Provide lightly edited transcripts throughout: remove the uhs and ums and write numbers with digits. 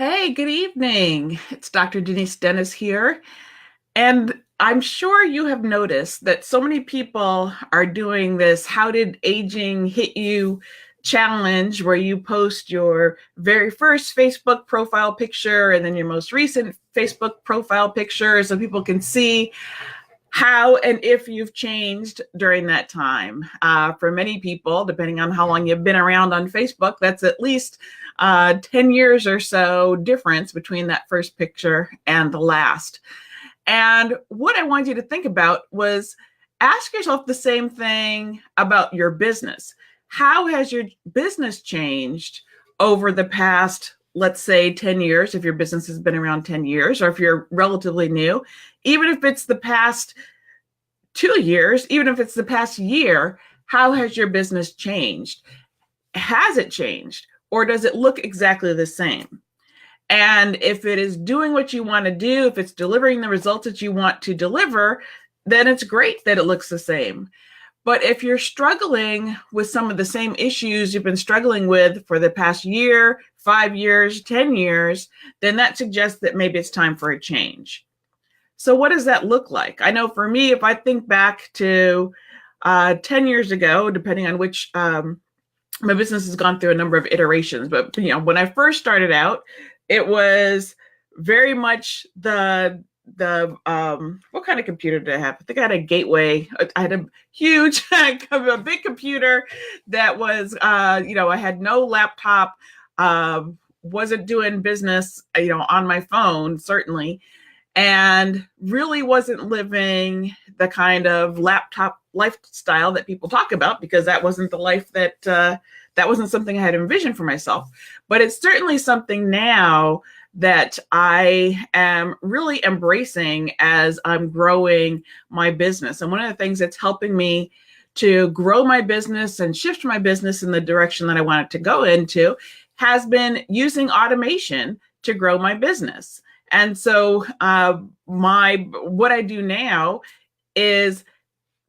Hey, good evening. It's Dr. Denise Dennis here. And I'm sure you have noticed that so many people are doing this How Did Aging Hit You challenge, where you post your very first Facebook profile picture and then your most recent Facebook profile picture so people can see how and if you've changed during that time. For many people, depending on how long you've been around on Facebook, that's at least 10 years or so difference between that first picture and the last. And what I wanted you to think about was ask yourself the same thing about your business. How has your business changed over the past, let's say, 10 years, if your business has been around 10 years, or if you're relatively new, even if it's the past 2 years, even if it's the past year, how has your business changed? Has it changed? Or does it look exactly the same? And if it is doing what you want to do, if it's delivering the results that you want to deliver, then it's great that it looks the same. But if you're struggling with some of the same issues you've been struggling with for the past year, 5 years, 10 years, then that suggests that maybe it's time for a change. So, what does that look like? I know for me, if I think back to 10 years ago, depending on which my business has gone through a number of iterations, but when I first started out, it was very much the what kind of computer did I have? I think I had a Gateway. I had a huge, a big computer that was, I had no laptop, wasn't doing business, on my phone, certainly, and really wasn't living the kind of laptop lifestyle that people talk about, because that wasn't the life that wasn't something I had envisioned for myself. But it's certainly something now that I am really embracing as I'm growing my business. And one of the things that's helping me to grow my business and shift my business in the direction that I want it to go into has been using automation to grow my business. And so what I do now is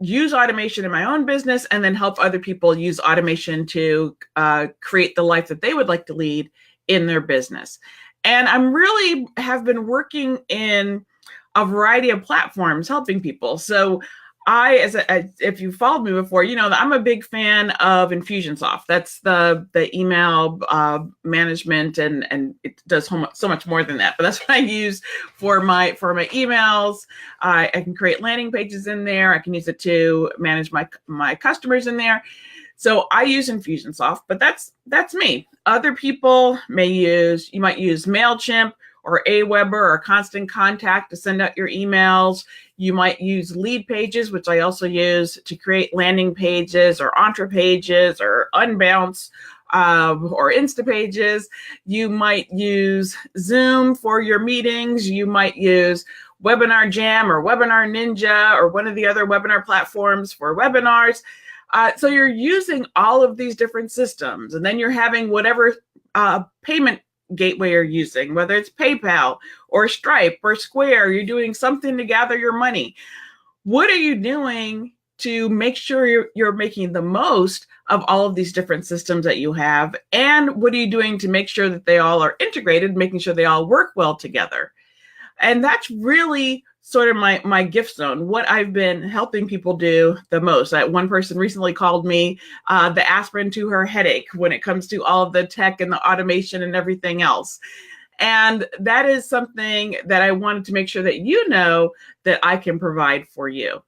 use automation in my own business and then help other people use automation to create the life that they would like to lead in their business. And I'm really have been working in a variety of platforms helping people. So if you followed me before, you know that I'm a big fan of Infusionsoft. That's the email management, and it does so much more than that. But that's what I use for my emails. I can create landing pages in there. I can use it to manage my customers in there. So I use Infusionsoft, but that's me. Other people you might use MailChimp or Aweber or Constant Contact to send out your emails. You might use Leadpages, which I also use to create landing pages or Entra pages or Unbounce or Instapages. You might use Zoom for your meetings. You might use Webinar Jam or Webinar Ninja or one of the other webinar platforms for webinars. So you're using all of these different systems, and then you're having whatever payment gateway you're using, whether it's PayPal or Stripe or Square. You're doing something to gather your money. What are you doing to make sure you're making the most of all of these different systems that you have? And what are you doing to make sure that they all are integrated, making sure they all work well together? And that's really sort of my gift zone, what I've been helping people do the most. One person recently called me the aspirin to her headache when it comes to all of the tech and the automation and everything else. And that is something that I wanted to make sure that you know that I can provide for you.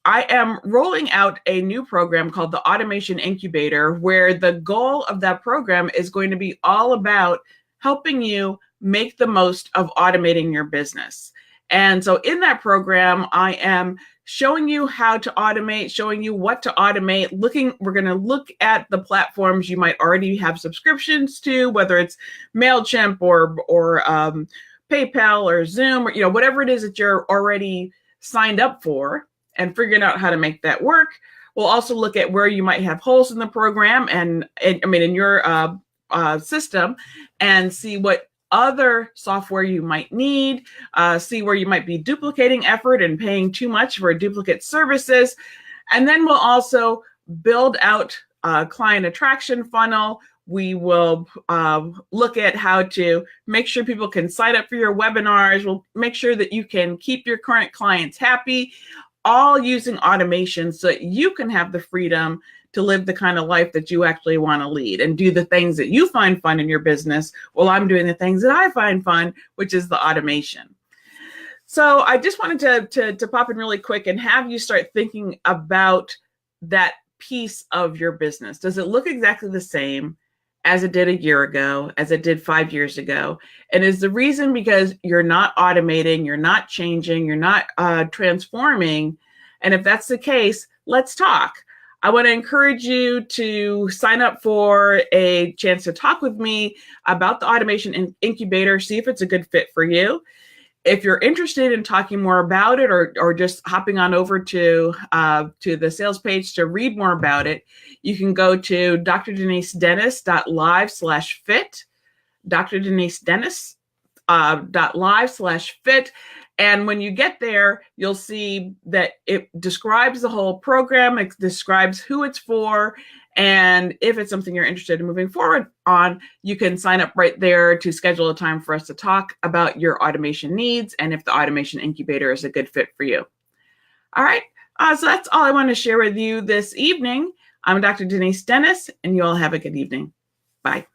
I am rolling out a new program called the Automation Incubator, where the goal of that program is going to be all about helping you make the most of automating your business. And so in that program, I am showing you how to automate, showing you what to automate. We're going to look at the platforms you might already have subscriptions to, whether it's MailChimp or PayPal or Zoom, or whatever it is that you're already signed up for, and figuring out how to make that work. We'll also look at where you might have holes in the program and in your system, and see what other software you might need, see where you might be duplicating effort and paying too much for duplicate services. And then we'll also build out a client attraction funnel We will look at how to make sure people can sign up for your webinars. We'll make sure that you can keep your current clients happy, all using automation so that you can have the freedom to live the kind of life that you actually want to lead and do the things that you find fun in your business while I'm doing the things that I find fun, which is the automation. So I just wanted to pop in really quick and have you start thinking about that piece of your business. Does it look exactly the same as it did a year ago, as it did 5 years ago? And is the reason because you're not automating, you're not changing, you're not transforming? And if that's the case, let's talk. I want to encourage you to sign up for a chance to talk with me about the Automation Incubator, see if it's a good fit for you. If you're interested in talking more about it, or just hopping on over to the sales page to read more about it, you can go to drdenisedennis.live/fit, drdenisedennis.live/fit. And when you get there, you'll see that it describes the whole program. It describes who it's for. And if it's something you're interested in moving forward on, you can sign up right there to schedule a time for us to talk about your automation needs and if the Automation Incubator is a good fit for you. All right. So that's all I want to share with you this evening. I'm Dr. Denise Dennis, and you all have a good evening. Bye.